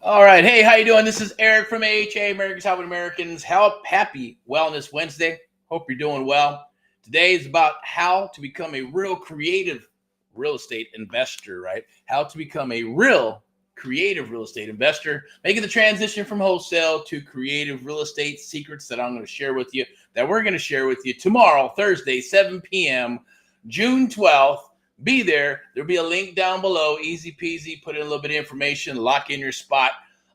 All right. Hey, how you doing? This is Eric from AHA, Americans Helping Americans. Happy Wellness Wednesday. Hope you're doing well. Today is about how to become a real creative real estate investor, right? How to become a real creative real estate investor, making the transition from wholesale to creative real estate secrets that I'm going to share with you, that we're going to share with you tomorrow, Thursday, 7 p.m., June 12th. Be there. There'll be a link down below. Easy peasy. Put in a little bit of information. Lock in your spot.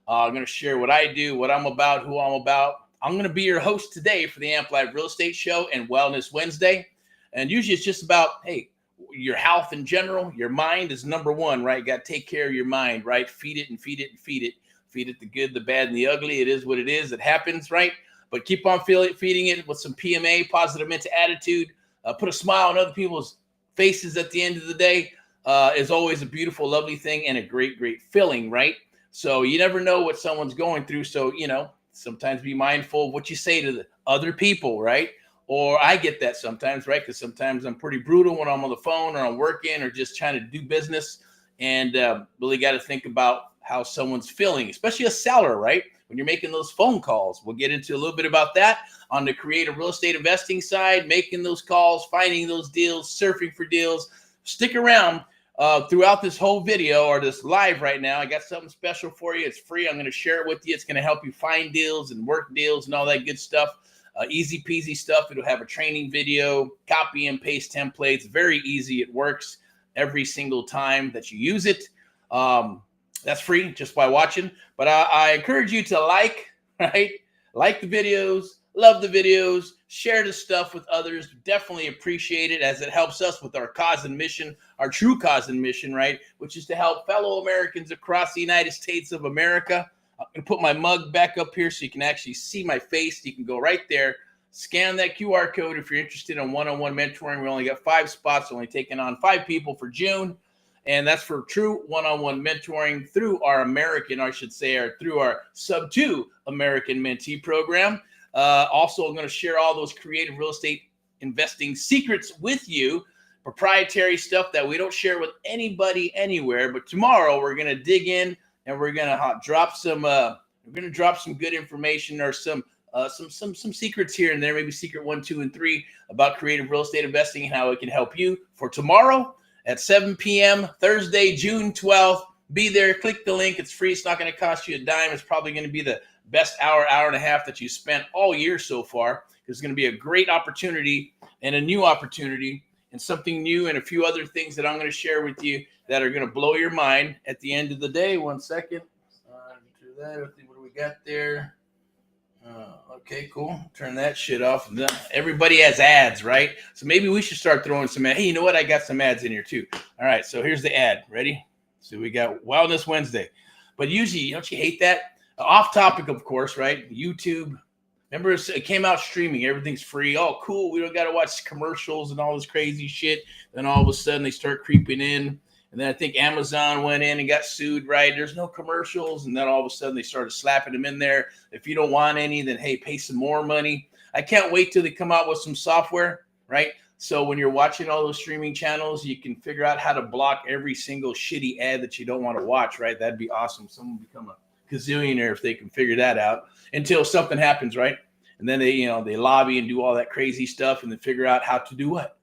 I'm going to share what I do, what I'm about, who I'm about. I'm going to be your host today for the Amplified Real Estate Show and Wellness Wednesday. And usually it's just about, hey, your health in general. Your mind is number one, right? You got to take care of your mind, right? Feed it and feed it and feed it. Feed it the good, the bad, and the ugly. It is what it is. It happens, right? But keep on feeding it with some PMA, positive mental attitude. Put a smile on other people's faces at the end of the day is always a beautiful, lovely thing and a great, great feeling, right? So you never know what someone's going through. So, sometimes be mindful of what you say to the other people, right? Or I get that sometimes, right? Because sometimes I'm pretty brutal when I'm on the phone or I'm working or just trying to do business, and really got to think about how someone's feeling, especially a seller, right? When you're making those phone calls. We'll get into a little bit about that on the creative real estate investing side, making those calls, finding those deals, surfing for deals. Stick around throughout this whole video or this live right now. I got something special for you. It's free. I'm going to share it with you. It's going to help you find deals and work deals and all that good stuff. Easy peasy stuff. It'll have a training video, copy and paste templates. Very easy. It works every single time that you use it. That's free just by watching. But I encourage you to right? Like the videos, love the videos, share the stuff with others. Definitely appreciate it as it helps us with our cause and mission, our true cause and mission, right? Which is to help fellow Americans across the United States of America. I'm going to put my mug back up here so you can actually see my face. You can go right there, scan that QR code if you're interested in one-on-one mentoring. We only got 5 spots, only taking on 5 people for June. And that's for true one-on-one mentoring through our American, I should say, or through our Subto American Mentee program. Also, I'm going to share all those creative real estate investing secrets with you, proprietary stuff that we don't share with anybody anywhere. But tomorrow we're going to dig in and we're going to drop some good information or some secrets here and there, maybe secret 1, 2, and 3 about creative real estate investing and how it can help you for tomorrow at 7 p.m. Thursday, June 12th. Be there. Click the link. It's free. It's not going to cost you a dime. It's probably going to be the best hour and a half that you spent all year so far. There's going to be a great opportunity and a new opportunity and something new and a few other things that I'm going to share with you that are going to blow your mind at the end of the day. 1 second. What do we got there? Okay, cool. Turn that shit off. Everybody has ads, right? So maybe we should start throwing some ads. Hey, you know what? I got some ads in here too. All right, so here's the ad. Ready? So we got Wellness Wednesday. But usually, don't you hate that? Off topic, of course, right? YouTube. Remember, it came out streaming. Everything's free. Oh, cool. We don't got to watch commercials and all this crazy shit. Then all of a sudden, they start creeping in. And then I think Amazon went in and got sued, right? There's no commercials. And then all of a sudden they started slapping them in there. If you don't want any, then, hey, pay some more money. I can't wait till they come out with some software, right? So when you're watching all those streaming channels, you can figure out how to block every single shitty ad that you don't want to watch, right? That'd be awesome. Someone become a gazillionaire if they can figure that out until something happens, right? And then they lobby and do all that crazy stuff and then figure out how to do what?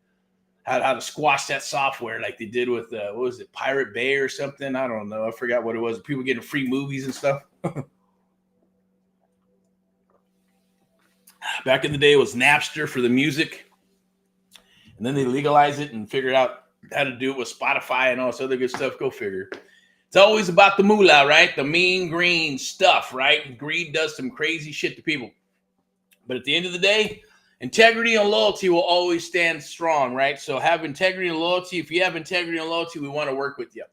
How to squash that software like they did with, what was it, Pirate Bay or something? I don't know. I forgot what it was. People getting free movies and stuff. Back in the day, it was Napster for the music. And then they legalized it and figured out how to do it with Spotify and all this other good stuff. Go figure. It's always about the moolah, right? The mean green stuff, right? Greed does some crazy shit to people. But at the end of the day, integrity and loyalty will always stand strong, right? So have integrity and loyalty. If you have integrity and loyalty, we want to work with you.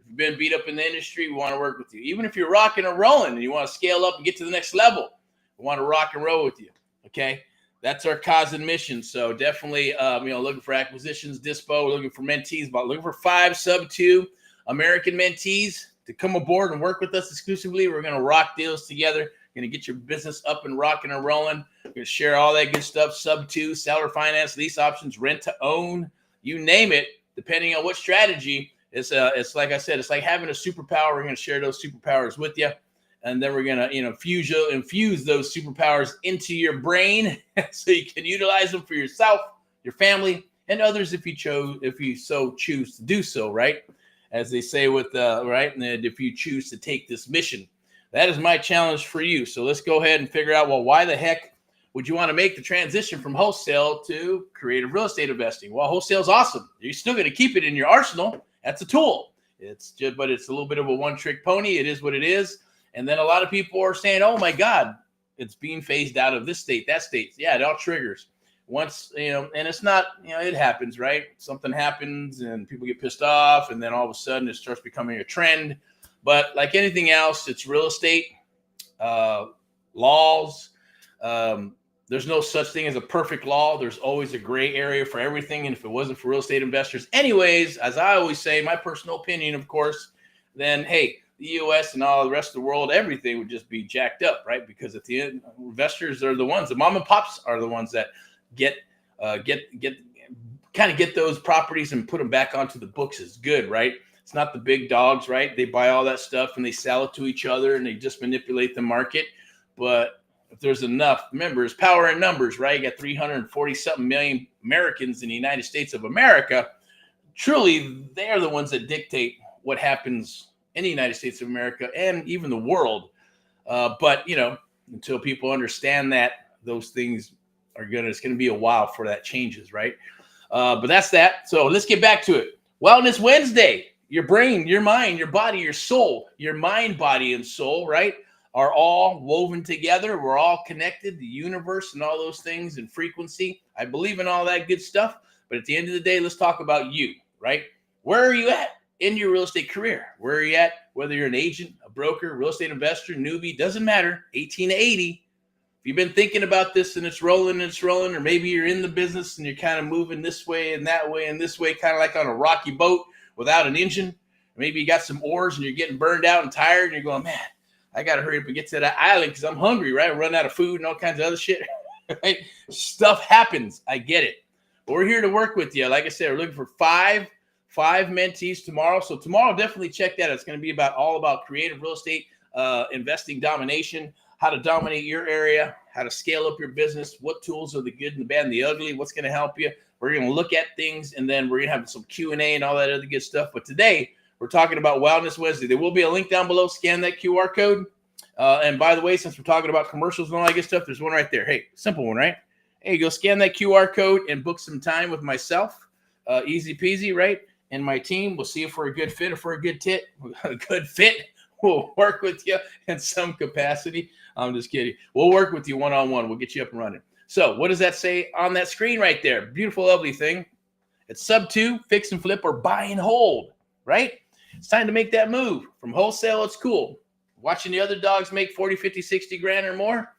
If you've been beat up in the industry, we want to work with you. Even if you're rocking and rolling and you want to scale up and get to the next level, we want to rock and roll with you, okay? That's our cause and mission. So definitely, looking for acquisitions, dispo, looking for mentees, but looking for 5 Subto American mentees to come aboard and work with us exclusively. We're going to rock deals together. Going to get your business up and rocking and rolling. We're going to share all that good stuff. Subto, seller finance, lease options, rent to own, you name it, depending on what strategy. It's like I said, it's like having a superpower. We're going to share those superpowers with you. And then we're gonna, infuse those superpowers into your brain so you can utilize them for yourself, your family, and others if you so choose to do so, right? As they say with right, and if you choose to take this mission, that is my challenge for you. So let's go ahead and figure out, well, why the heck would you want to make the transition from wholesale to creative real estate investing? Well, wholesale is awesome. You're still going to keep it in your arsenal. That's a tool. But it's a little bit of a one-trick pony. It is what it is. And then a lot of people are saying, oh my God, it's being phased out of this state, that state. Yeah, it all triggers. Once, and it's not, it happens, right? Something happens and people get pissed off, and then all of a sudden it starts becoming a trend. But like anything else, it's real estate, laws. There's no such thing as a perfect law. There's always a gray area for everything. And if it wasn't for real estate investors, anyways, as I always say, my personal opinion, of course, then, hey, the U.S. and all the rest of the world, everything would just be jacked up, right? Because at the end, investors are the ones, the mom and pops are the ones that get those properties and put them back onto the books is good, right? It's not the big dogs, right? They buy all that stuff and they sell it to each other and they just manipulate the market. But if there's enough, remember, there's power in numbers, right? You got 340 something million Americans in the United States of America. Truly, they're the ones that dictate what happens in the United States of America and even the world. But, until people understand that, those things it's going to be a while before that changes, right? But that's that. So let's get back to it. Wellness Wednesday. Your brain, your mind, your body, your soul, your mind, body, and soul, right, are all woven together. We're all connected, the universe and all those things and frequency. I believe in all that good stuff. But at the end of the day, let's talk about you, right? Where are you at in your real estate career? Where are you at? Whether you're an agent, a broker, real estate investor, newbie, doesn't matter. 18 to 80. If you've been thinking about this and it's rolling, or maybe you're in the business and you're kind of moving this way and that way and this way, kind of like on a rocky boat without an engine. Maybe you got some oars and you're getting burned out and tired and you're going, man, I got to hurry up and get to that island because I'm hungry, right? I run out of food and all kinds of other shit, right? Stuff happens. I get it. But we're here to work with you. Like I said, we're looking for five mentees tomorrow. So tomorrow, definitely check that. It's going to be all about creative real estate, investing domination, how to dominate your area, how to scale up your business, what tools are the good and the bad and the ugly, what's going to help you. We're going to look at things, and then we're going to have some Q&A and all that other good stuff. But today, we're talking about Wellness Wednesday. There will be a link down below. Scan that QR code. And by the way, since we're talking about commercials and all that good stuff, there's one right there. Hey, simple one, right? Hey, go scan that QR code and book some time with myself. Easy peasy, right? And my team. We'll see if we're a good fit or if we're a good fit. We'll work with you in some capacity. I'm just kidding. We'll work with you one-on-one. We'll get you up and running. So what does that say on that screen right there? Beautiful, lovely thing. It's Subto, fix and flip, or buy and hold, right? It's time to make that move. From wholesale, it's cool. Watching the other dogs make 40, 50, 60 grand or more,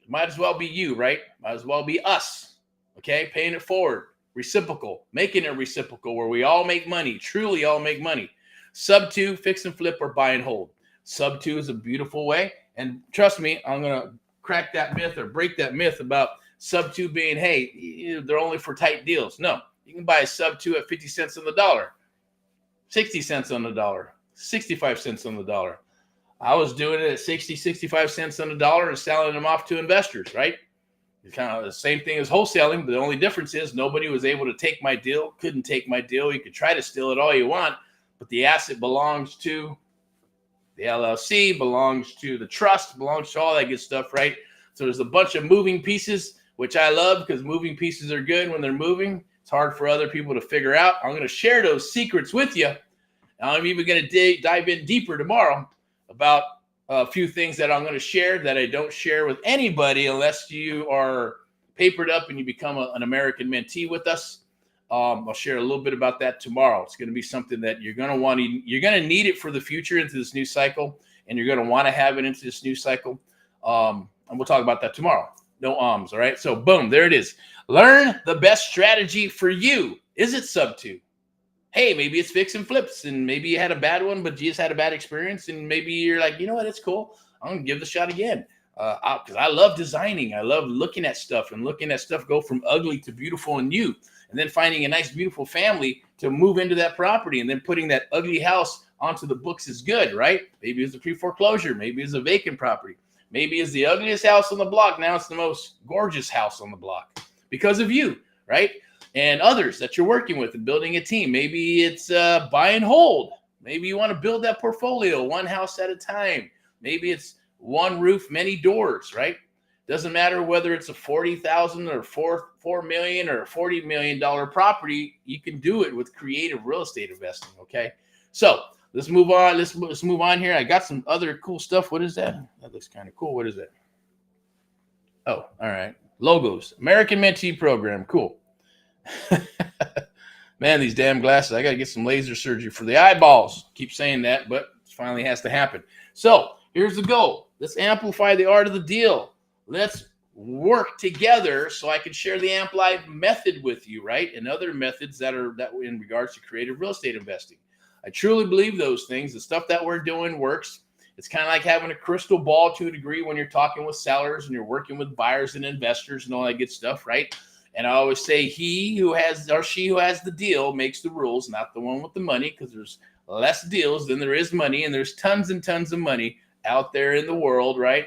it might as well be you, right? Might as well be us, okay? Paying it forward, reciprocal, making it reciprocal where we all make money, truly all make money. Subto, fix and flip, or buy and hold. Subto is a beautiful way. And trust me, I'm going to crack that myth or break that myth about Subto being, hey, they're only for tight deals. No, you can buy a Subto at 50 cents on the dollar, 60 cents on the dollar, 65 cents on the dollar. I was doing it at 60, 65 cents on the dollar and selling them off to investors, right? It's kind of the same thing as wholesaling, but the only difference is nobody was able to take my deal, couldn't take my deal. You could try to steal it all you want, but the asset belongs to the LLC, belongs to the trust, belongs to all that good stuff, right? So there's a bunch of moving pieces, which I love because moving pieces are good when they're moving. It's hard for other people to figure out. I'm going to share those secrets with you. I'm even going to dive in deeper tomorrow about a few things that I'm going to share that I don't share with anybody unless you are papered up and you become an American mentee with us. I'll share a little bit about that tomorrow. It's going to be something that you're going to need it for the future into this new cycle, and you're going to want to have it into this new cycle. And we'll talk about that tomorrow. No alls, all right? So boom, there it is. Learn the best strategy for you. Is it Subto? Hey, maybe it's fix and flips, and maybe you had a bad one, but you just had a bad experience, and maybe you're like, you know what, it's cool. I'm going to give the shot again. Because I love designing. I love looking at stuff and looking at stuff go from ugly to beautiful and new. And then finding a nice, beautiful family to move into that property and then putting that ugly house onto the books is good, right? Maybe it's a pre-foreclosure. Maybe it's a vacant property. Maybe it's the ugliest house on the block. Now it's the most gorgeous house on the block because of you, right? And others that you're working with and building a team. Maybe it's buy and hold. Maybe you want to build that portfolio one house at a time. Maybe it's one roof, many doors, right? Doesn't matter whether it's a $40,000 or $4 million or $40 million property. You can do it with creative real estate investing. Okay, so let's move on. Let's move on here. I got some other cool stuff. What is that? That looks kind of cool. What is that? Oh, all right. Logos. American Mentee Program. Cool. Man, these damn glasses. I got to get some laser surgery for the eyeballs. Keep saying that, but it finally has to happen. So here's the goal. Let's amplify the art of the deal. Let's work together so I can share the Amplive method with you, right? And other methods that in regards to creative real estate investing. I truly believe those things. The stuff that we're doing works. It's kind of like having a crystal ball to a degree when you're talking with sellers and you're working with buyers and investors and all that good stuff, right? And I always say he who has or she who has the deal makes the rules, not the one with the money, because there's less deals than there is money, and there's tons and tons of money out there in the world, right?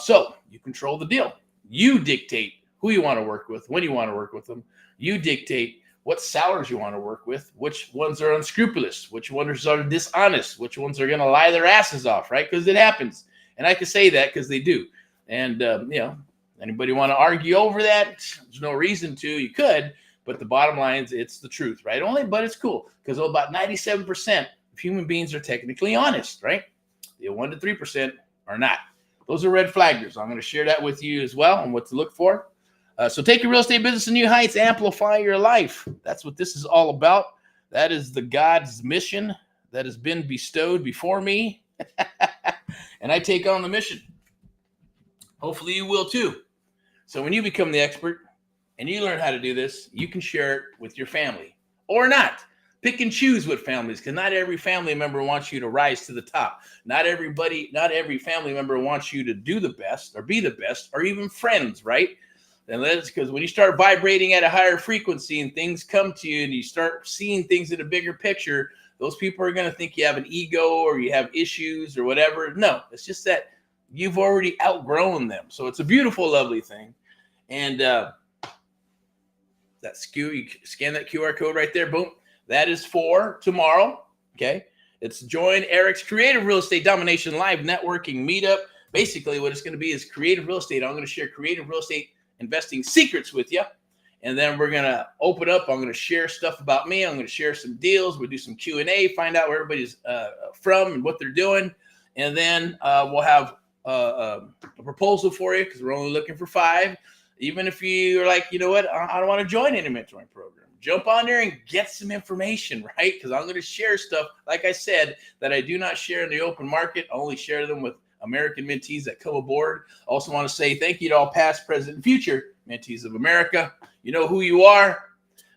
So you control the deal. You dictate who you want to work with, when you want to work with them. You dictate what sellers you want to work with, which ones are unscrupulous, which ones are dishonest, which ones are going to lie their asses off, right? Because it happens. And I can say that because they do. And, anybody want to argue over that? There's no reason to. You could. But the bottom line is it's the truth, right? But it's cool because about 97% of human beings are technically honest, right? The 1 to 3% are not. Those are red flaggers. I'm going to share that with you as well and what to look for. So take your real estate business to new heights, amplify your life. That's what this is all about. That is the God's mission that has been bestowed before me. And I take on the mission. Hopefully you will too. So when you become the expert and you learn how to do this, you can share it with your family or not. Pick and choose with families, because not every family member wants you to rise to the top. Not every family member wants you to do the best or be the best or even friends, right? And that's because when you start vibrating at a higher frequency and things come to you and you start seeing things in a bigger picture, those people are going to think you have an ego or you have issues or whatever. No, it's just that you've already outgrown them. So it's a beautiful, lovely thing. And you scan that QR code right there, boom. That is for tomorrow, okay? It's join Erick's Creative Real Estate Domination Live Networking Meetup. Basically, what it's going to be is creative real estate. I'm going to share creative real estate investing secrets with you. And then we're going to open up. I'm going to share stuff about me. I'm going to share some deals. We'll do some Q&A, find out where everybody's from and what they're doing. And then we'll have a proposal for you because we're only looking for 5. Even if you're like, you know what, I don't want to join any mentoring program. Jump on there and get some information, right? Because I'm going to share stuff, like I said, that I do not share in the open market. I only share them with American mentees that come aboard. I also want to say thank you to all past, present, and future mentees of America. You know who you are.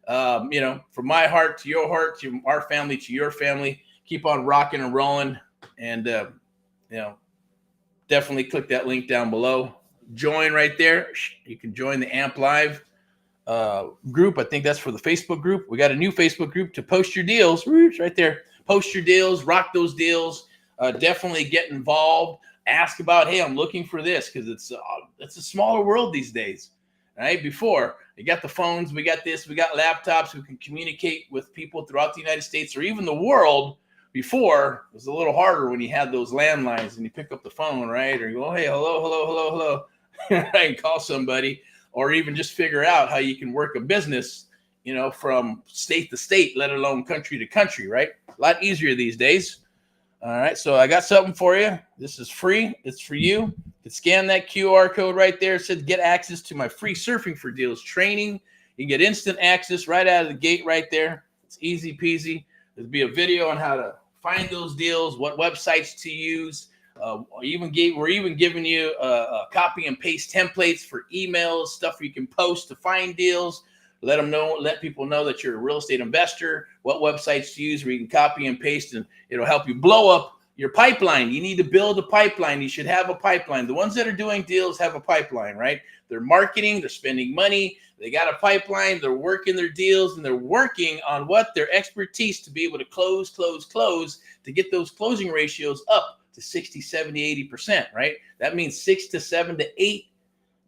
From my heart to your heart, to our family to your family. Keep on rocking and rolling. And, definitely click that link down below. Join right there. You can join the Amp Live group. I think that's for the Facebook group. We got a new Facebook group to post your deals. Right there. Post your deals, rock those deals. Definitely get involved. Ask about, hey, I'm looking for this, because it's a smaller world these days. Right? Before, we got the phones, we got this, we got laptops, we can communicate with people throughout the United States or even the world. Before, it was a little harder when you had those landlines and you pick up the phone, right? Or you go, hey, hello. Right, and call somebody, or even just figure out how you can work a business, from state to state, let alone country to country, right? A lot easier these days. All right, so I got something for you. This is free. It's for you. You can scan that QR code right there. It says get access to my free Surfing for Deals training. You can get instant access right out of the gate right there. It's easy peasy. There'll be a video on how to find those deals, what websites to use. We're even giving you copy and paste templates for emails, stuff you can post to find deals. Let people know that you're a real estate investor, what websites to use where you can copy and paste, and it'll help you blow up Your pipeline, you need to build a pipeline. You should have a pipeline. The ones that are doing deals have a pipeline, right? They're marketing, they're spending money, they got a pipeline, they're working their deals, and they're working on what their expertise to be able to close, to get those closing ratios up to 60, 70, 80%, right? That means 6 to 7 to 8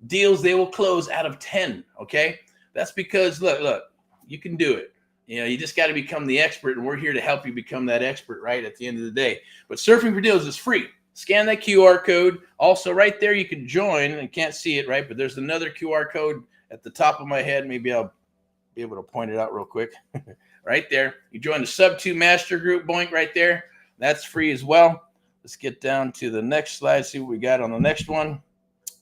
deals they will close out of 10, okay? That's because, look, you can do it. You know, you just got to become the expert, and we're here to help you become that expert, right, at the end of the day. But Surfing for Deals is free. Scan that QR code. Also, right there, you can join. I can't see it, right, but there's another QR code at the top of my head. Maybe I'll be able to point it out real quick. Right there. You join the Subto Master Group, boink, right there. That's free as well. Let's get down to the next slide, see what we got on the next one.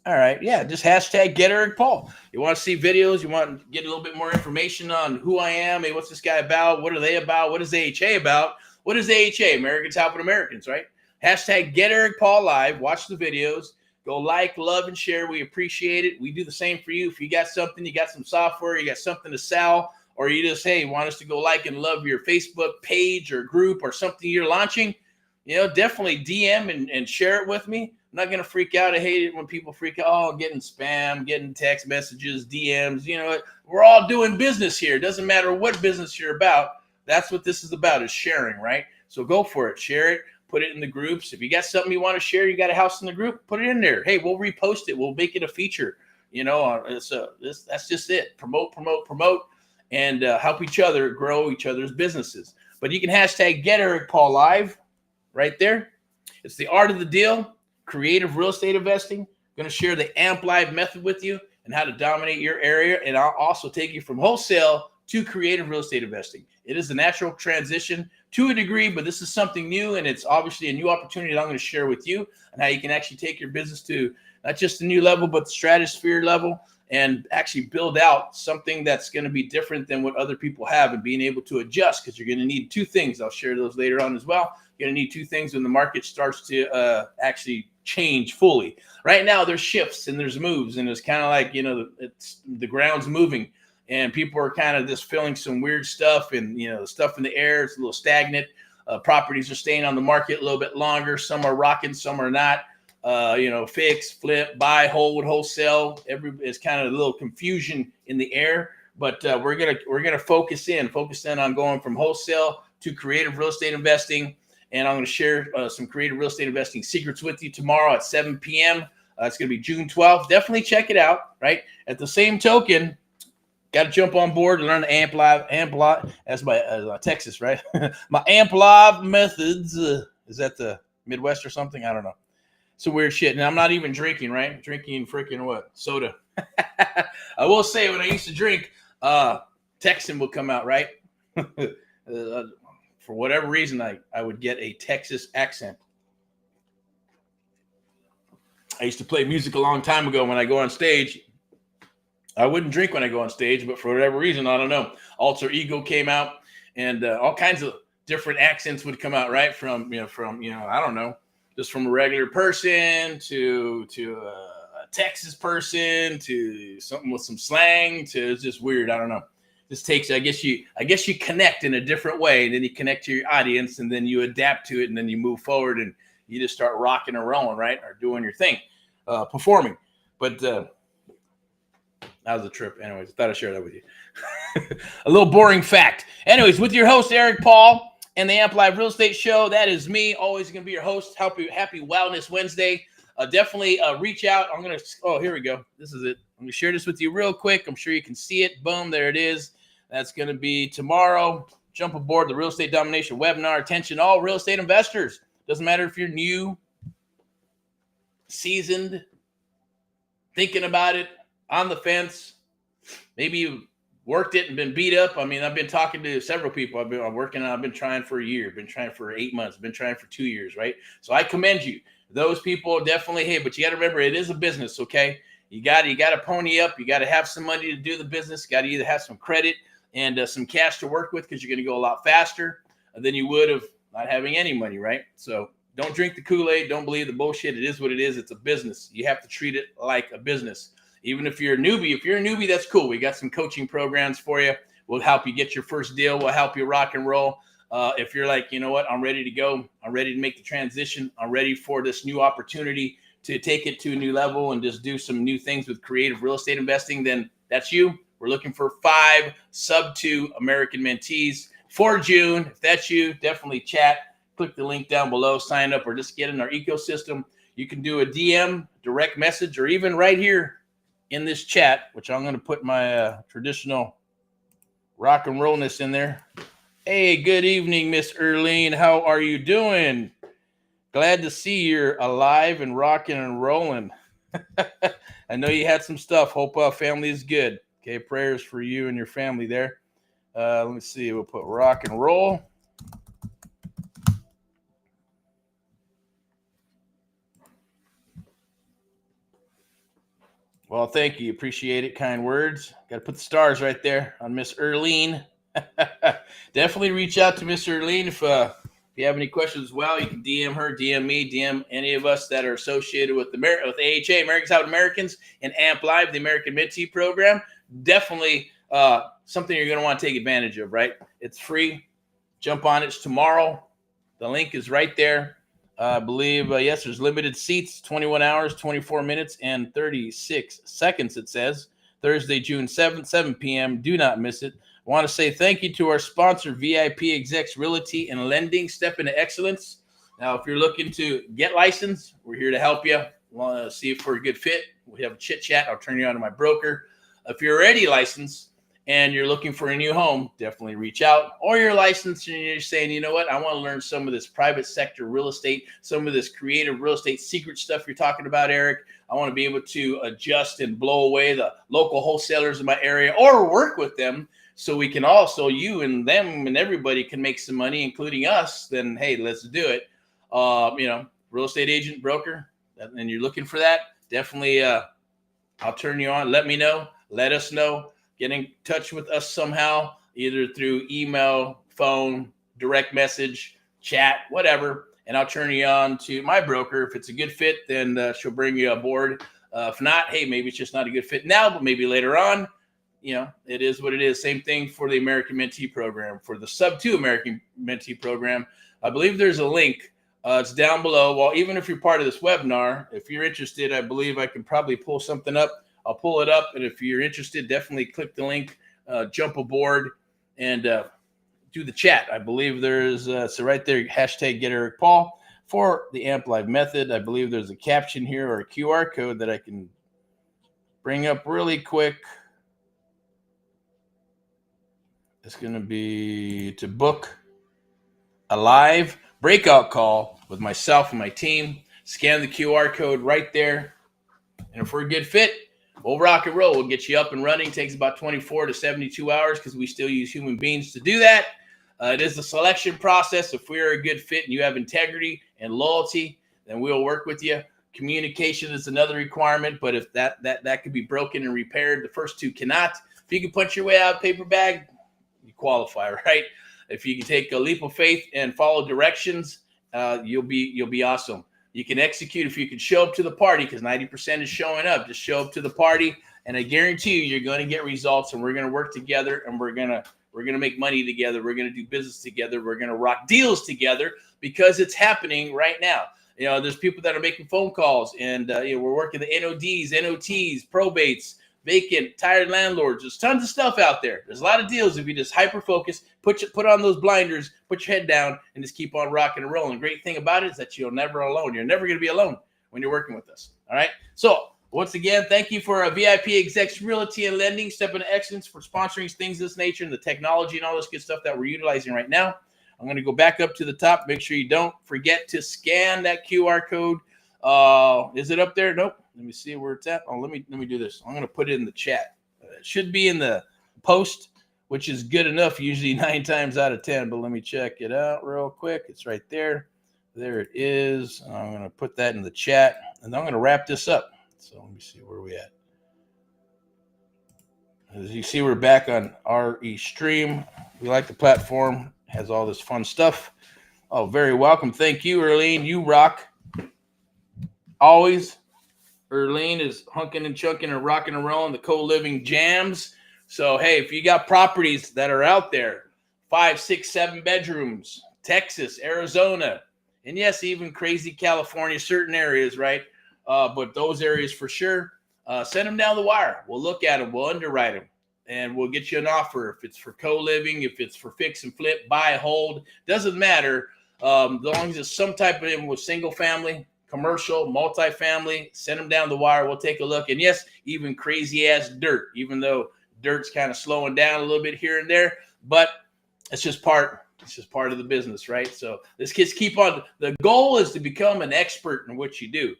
All right, yeah, just hashtag get Erick Paul. You want to see videos, you want to get a little bit more information on who I am, hey, what's this guy about, what are they about, what is AHA about, what is AHA, Americans Helping Americans, right? Hashtag get Erick Paul live, watch the videos, go like, love, and share. We appreciate it. We do the same for you. If you got something, you got some software, you got something to sell, or you just, hey, want us to go like and love your Facebook page or group or something you're launching, you know, definitely DM and share it with me. I'm not going to freak out. I hate it when people freak out. Oh, getting spam, getting text messages, DMs. You know, we're all doing business here. It doesn't matter what business you're about. That's what this is about, is sharing, right? So go for it. Share it. Put it in the groups. If you got something you want to share, you got a house in the group, put it in there. Hey, we'll repost it. We'll make it a feature. You know, that's just it. Promote, and help each other grow each other's businesses. But you can hashtag get Erick Paul live right there. It's the art of the deal. Creative real estate investing. I'm going to share the AMP Live method with you and how to dominate your area. And I'll also take you from wholesale to creative real estate investing. It is a natural transition to a degree, but this is something new, and it's obviously a new opportunity that I'm going to share with you and how you can actually take your business to not just a new level, but the stratosphere level, and actually build out something that's going to be different than what other people have, and being able to adjust, because you're going to need two things. I'll share those later on as well. You're going to need two things when the market starts to actually change fully. Right now, there's shifts and there's moves, and it's kind of like, you know, it's the ground's moving, and people are kind of just feeling some weird stuff, and, you know, the stuff in the air, it's a little stagnant. Properties are staying on the market a little bit longer. Some are rocking, some are not. You know, fix, flip, buy, hold, wholesale. It's kind of a little confusion in the air, but we're gonna focus in on going from wholesale to creative real estate investing. And I'm going to share some creative real estate investing secrets with you tomorrow at 7 p.m. It's going to be June 12th. Definitely check it out, right? At the same token, got to jump on board and learn the AMP Live. That's my Texas, right? My AMP Live methods. Is that the Midwest or something? I don't know. It's a weird shit. And I'm not even drinking, right? I'm drinking freaking what? Soda. I will say, when I used to drink, Texan will come out, right? For whatever reason, I would get a Texas accent. I used to play music a long time ago. When I go on stage, I wouldn't drink when I go on stage, but for whatever reason, I don't know, alter ego came out, and all kinds of different accents would come out, right? From I don't know, just from a regular person to a Texas person to something with some slang to, it's just weird. I don't know. This takes, I guess you connect in a different way, and then you connect to your audience, and then you adapt to it, and then you move forward, and you just start rocking and rolling, right? Or doing your thing, performing. But that was a trip. Anyways, I thought I'd share that with you. A little boring fact. Anyways, with your host, Erick Paul, and the AMP Live Real Estate Show, that is me, always going to be your host. Happy Wellness Wednesday. Definitely reach out. Here we go. This is it. I'm going to share this with you real quick. I'm sure you can see it. Boom, there it is. That's going to be tomorrow. Jump aboard the Real Estate Domination webinar. Attention, all real estate investors. Doesn't matter if you're new, seasoned, thinking about it, on the fence. Maybe you worked it and been beat up. I mean, I've been talking to several people. I've been trying for a year, been trying for 8 months, been trying for 2 years, right? So I commend you. Those people definitely, hey, but you got to remember, it is a business, okay? You got to pony up. You got to have some money to do the business. You got to either have some credit and some cash to work with, because you're going to go a lot faster than you would of not having any money, right? So don't drink the Kool-Aid. Don't believe the bullshit. It is what it is. It's a business. You have to treat it like a business. Even if you're a newbie, that's cool. We got some coaching programs for you. We'll help you get your first deal. We'll help you rock and roll. If you're like, you know what, I'm ready to go. I'm ready to make the transition. I'm ready for this new opportunity to take it to a new level and just do some new things with creative real estate investing, then that's you. We're looking for 5 Subto American mentees for June. If that's you, definitely chat. Click the link down below, sign up, or just get in our ecosystem. You can do a DM, direct message, or even right here in this chat, which I'm going to put my traditional rock and rollness in there. Hey, good evening, Miss Erlene. How are you doing? Glad to see you're alive and rocking and rolling. I know you had some stuff. Hope family is good. Okay, prayers for you and your family there. Let me see. We'll put rock and roll. Well, thank you. Appreciate it. Kind words. Got to put the stars right there on Miss Erlene. Definitely reach out to Miss Erlene if you have any questions as well. You can DM her, DM me, DM any of us that are associated with AHA, Americans Out Americans, and AMP Live, the American Mentee program. Definitely something you're going to want to take advantage of, right? It's free. Jump on it. It's tomorrow. The link is right there. I believe, yes, there's limited seats, 21 hours, 24 minutes, and 36 seconds, it says. Thursday, June 7th, 7 p.m. Do not miss it. I want to say thank you to our sponsor, VIP Execs Realty and Lending, Step into Excellence. Now, if you're looking to get licensed, we're here to help you. Want to see if we're a good fit? We have a chit chat. I'll turn you on to my broker. If you're already licensed and you're looking for a new home, definitely reach out. Or you're licensed and you're saying, you know what, I want to learn some of this private sector real estate, some of this creative real estate secret stuff you're talking about, Eric. I want to be able to adjust and blow away the local wholesalers in my area or work with them so we can also, you and them and everybody can make some money, including us. Then, hey, let's do it. Real estate agent, broker, and you're looking for that, definitely I'll turn you on. Let me know. Let us know. Get in touch with us somehow, either through email, phone, direct message, chat, whatever. And I'll turn you on to my broker. If it's a good fit, then she'll bring you aboard. If not, hey, maybe it's just not a good fit now, but maybe later on. You know, it is what it is. Same thing for the American Mentee program. For the Subto American Mentee program, I believe there's a link. It's down below. Well, even if you're part of this webinar, if you're interested, I believe I can probably pull something up. I'll pull it up, and if you're interested, definitely click the link, jump aboard, and do the chat. I believe there's, so right there, hashtag get Erick Paul for the AMP Live method. I believe there's a caption here or a QR code that I can bring up really quick. It's going to be to book a live breakout call with myself and my team. Scan the QR code right there, and if we're a good fit, we'll rock and roll. We'll get you up and running. It takes about 24 to 72 hours because we still use human beings to do that. It is the selection process. If we're a good fit and you have integrity and loyalty, then we'll work with you. Communication is another requirement, but if that could be broken and repaired, the first two cannot. If you can punch your way out of a paper bag, you qualify, right? If you can take a leap of faith and follow directions, you'll be awesome. You can execute if you can show up to the party, because 90% is showing up. Just show up to the party, and I guarantee you're going to get results. And we're going to work together, and we're gonna make money together. We're going to do business together. We're going to rock deals together because it's happening right now. You know, there's people that are making phone calls, and we're working the NODs, NOTs, probates, vacant, tired landlords. There's tons of stuff out there. There's a lot of deals if you just hyper focus, put on those blinders, put your head down, and just keep on rocking and rolling. The great thing about it is that you're never alone. You're never going to be alone when you're working with us. All right. So once again, thank you for VIP Execs Realty and Lending, Step into Excellence, for sponsoring things of this nature and the technology and all this good stuff that we're utilizing right now. I'm going to go back up to the top. Make sure you don't forget to scan that QR code. Is it up there? Nope. Let me see where it's at. Oh, let me do this. I'm going to put it in the chat. It should be in the post, which is good enough usually 9 times out of 10, but let me check it out real quick. It's right there. There it is. I'm going to put that in the chat, and I'm going to wrap this up. So let me see where we at. As you see, we're back on RE Stream. We like the platform. It has all this fun stuff. Oh, very welcome. Thank you, Erlene. You rock. Always. Erlene is hunking and chunking and rocking and rolling the co-living jams. So, hey, if you got properties that are out there 5, 6, 7 bedrooms, Texas, Arizona, and yes, even crazy California, certain areas, right? But those areas for sure, send them down the wire. We'll look at them, we'll underwrite them, and we'll get you an offer. If it's for co-living, if it's for fix and flip, buy, hold, doesn't matter. As long as it's some type of with single family, commercial, multifamily, send them down the wire. We'll take a look. And yes, even crazy ass dirt, even though dirt's kind of slowing down a little bit here and there, but it's just part of the business, right? So this kids keep on. The goal is to become an expert in what you do.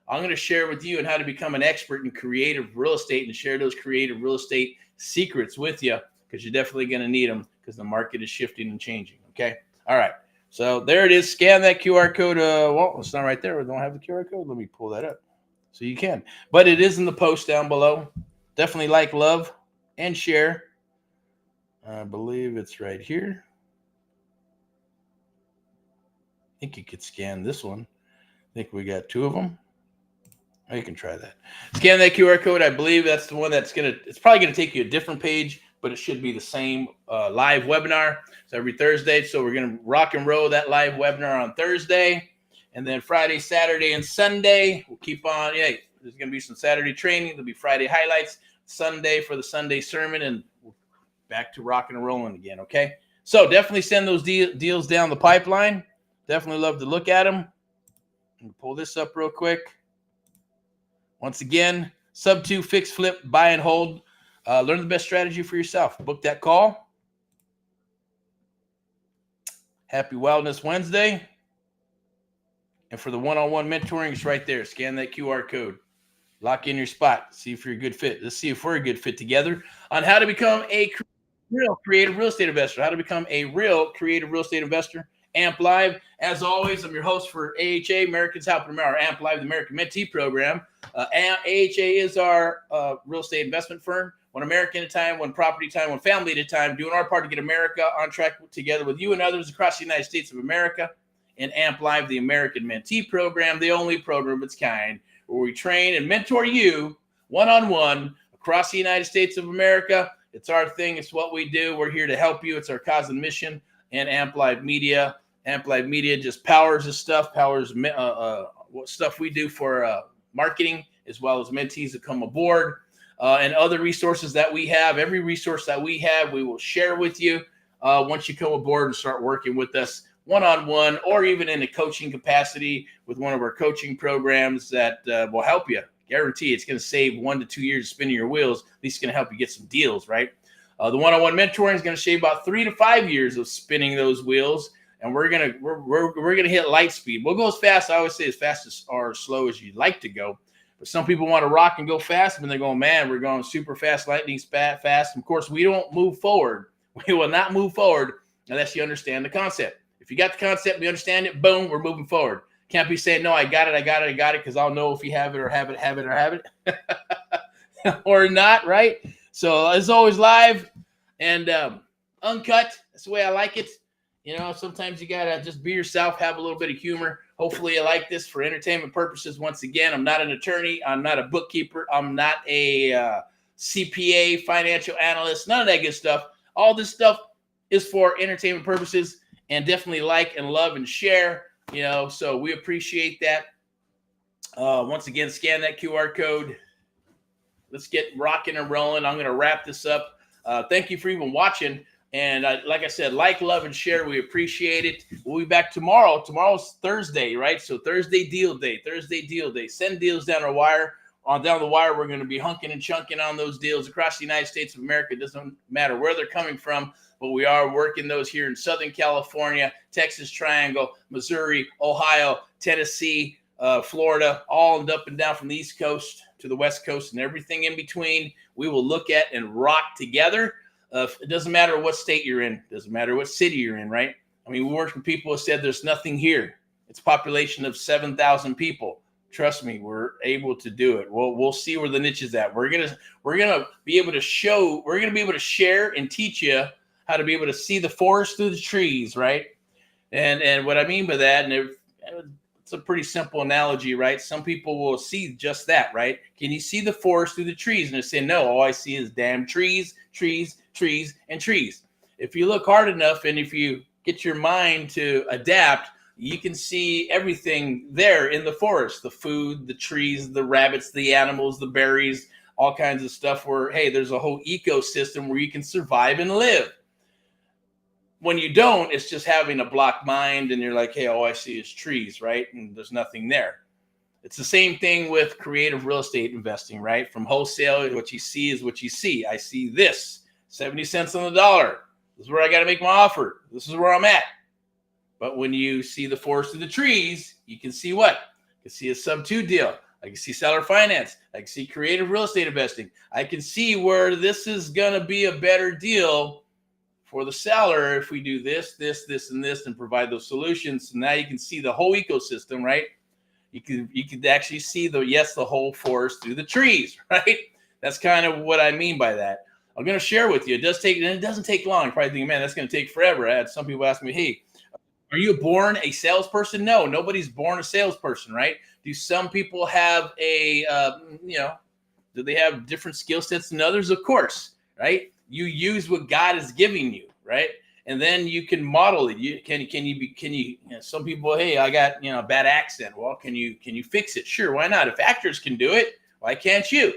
I'm going to share with you on how to become an expert in creative real estate and share those creative real estate secrets with you, because you're definitely going to need them, because the market is shifting and changing. Okay. All right. So there it is. Scan that QR code. Well, it's not right there. We don't have the QR code. Let me pull that up so you can. But it is in the post down below. Definitely like, love, and share. I believe it's right here. I think you could scan this one. I think we got 2 of them. Oh, you can try that. Scan that QR code. I believe that's the one it's probably going to take you a different page, but it should be the same live webinar. So every Thursday. So we're going to rock and roll that live webinar on Thursday. And then Friday, Saturday, and Sunday, we'll keep on. Yeah, there's going to be some Saturday training. There'll be Friday highlights, Sunday for the Sunday sermon, and back to rocking and rolling again. Okay. So definitely send those deals down the pipeline. Definitely love to look at them. Let me pull this up real quick. Once again, Subto, fix, flip, buy, and hold. Learn the best strategy for yourself. Book that call. Happy Wellness Wednesday. And for the one-on-one mentoring, it's right there. Scan that QR code. Lock in your spot. See if you're a good fit. Let's see if we're a good fit together on how to become a real creative real estate investor. How to become a real creative real estate investor. AMP Live. As always, I'm your host for AHA, Americans Helping America, AMP Live, the American Mentee program. AHA is our real estate investment firm. One American at a time, one property at a time, one family at a time, doing our part to get America on track together with you and others across the United States of America. And AMP Live, the American Mentee program, the only program of its kind, where we train and mentor you one-on-one across the United States of America. It's our thing. It's what we do. We're here to help you. It's our cause and mission. And AMP Live Media. AMP Live Media just powers this stuff, powers what stuff we do for marketing, as well as mentees that come aboard, and other resources that we have. Every resource that we have, we will share with you once you come aboard and start working with us one-on-one, or even in a coaching capacity with one of our coaching programs that will help you. Guarantee it's going to save 1 to 2 years of spinning your wheels. At least it's going to help you get some deals, right? The one-on-one mentoring is going to shave about 3 to 5 years of spinning those wheels. And we're gonna hit light speed. We'll go as fast. I always say as fast as or as slow as you'd like to go. But some people want to rock and go fast, and they're going, man, we're going super fast, lightning fast. And of course, we don't move forward. We will not move forward unless you understand the concept. If you got the concept, you understand it, boom, we're moving forward. Can't be saying, no, I got it, because I'll know if you have it or have it or not, right? So it's always live and uncut. That's the way I like it. You know, sometimes you got to just be yourself, have a little bit of humor. Hopefully you like this for entertainment purposes. Once again, I'm not an attorney. I'm not a bookkeeper. I'm not a CPA, financial analyst, none of that good stuff. All this stuff is for entertainment purposes, and definitely like and love and share, you know, so we appreciate that. Once again, scan that QR code. Let's get rocking and rolling. I'm going to wrap this up. Thank you for even watching. And like I said, like, love, and share. We appreciate it. We'll be back tomorrow. Tomorrow's Thursday, right? So Thursday deal day. Send deals down the wire. Down the wire, we're going to be hunking and chunking on those deals across the United States of America. It doesn't matter where they're coming from, but we are working those here in Southern California, Texas Triangle, Missouri, Ohio, Tennessee, Florida, all and up and down from the East Coast to the West Coast and everything in between. We will look at and rock together. It doesn't matter what state you're in. It doesn't matter what city you're in, right? I mean, we work with people who said there's nothing here. It's a population of 7,000 people. Trust me, we're able to do it. We'll see where the niche is at. We're gonna be able to show. We're gonna be able to share and teach you how to be able to see the forest through the trees, right? And what I mean by that, and it's a pretty simple analogy, right? Some people will see just that, right? Can you see the forest through the trees? And they say, no, all I see is damn trees, trees, trees, and trees. if you look hard enough and if you get your mind to adapt, you can see everything there in the forest, the food, the trees, the rabbits, the animals, the berries, all kinds of stuff where, hey, there's a whole ecosystem where you can survive and live. When you don't, it's just having a blocked mind and you're like, hey, all I see is trees, right? And there's nothing there. It's the same thing with creative real estate investing, right? From wholesale, what you see is what you see. I see this, 70 cents on the dollar. This is where I got to make my offer. This is where I'm at. But when you see the forest of the trees, you can see what? You can see a Subto deal. I can see seller finance. I can see creative real estate investing. I can see where this is going to be a better deal for the seller if we do this, this, this, and this, and provide those solutions. So now you can see the whole ecosystem, right? You could actually see the whole forest through the trees, right? That's kind of what I mean by that. I'm going to share with you. It doesn't take long. You probably think, man, that's going to take forever. I had some people ask me, hey, are you born a salesperson? No, nobody's born a salesperson, right? Do some people have do they have different skill sets than others? Of course, right? You use what God is giving you, right? And then you can model it. Can you some people, hey, I got, a bad accent. Well, can you fix it? Sure. Why not? If actors can do it, why can't you?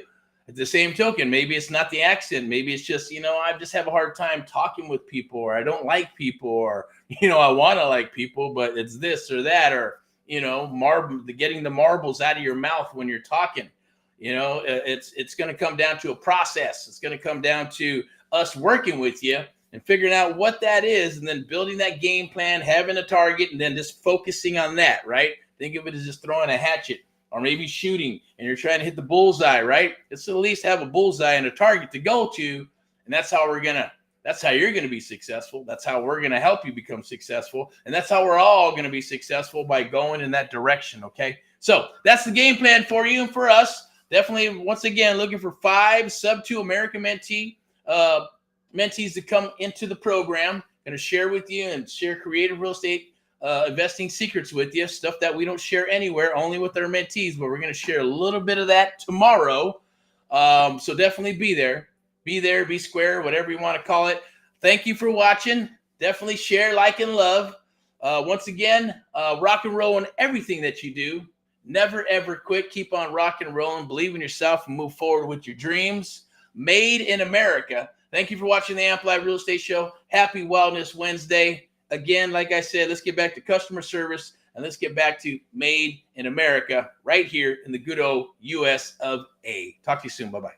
At the same token, maybe it's not the accent. Maybe it's just, I just have a hard time talking with people, or I don't like people, or, I want to like people, but it's this or that, or, getting the marbles out of your mouth when you're talking. It's going to come down to a process. It's going to come down to us working with you and figuring out what that is, and then building that game plan, having a target, and then just focusing on that, right? Think of it as just throwing a hatchet, or maybe shooting, and you're trying to hit the bullseye, right? It's at least have a bullseye and a target to go to, and that's how you're going to be successful. That's how we're going to help you become successful, and that's how we're all going to be successful, by going in that direction, okay? So that's the game plan for you and for us. Definitely, once again, looking for 5 Subto American mentees to come into the program. Going to share with you and share creative real estate investing secrets with you, stuff that we don't share anywhere, only with our mentees, but we're going to share a little bit of that tomorrow. So definitely be there, be square, whatever you want to call it. Thank you for watching. Definitely share, like, and love. Once again, rock and roll in everything that you do. Never, ever quit. Keep on rock and rolling. Believe in yourself and move forward with your dreams. Made in America. Thank you for watching the Amplified Real Estate Show. Happy Wellness Wednesday. Again, like I said, let's get back to customer service, and let's get back to Made in America right here in the good old US of A. Talk to you soon. Bye-bye.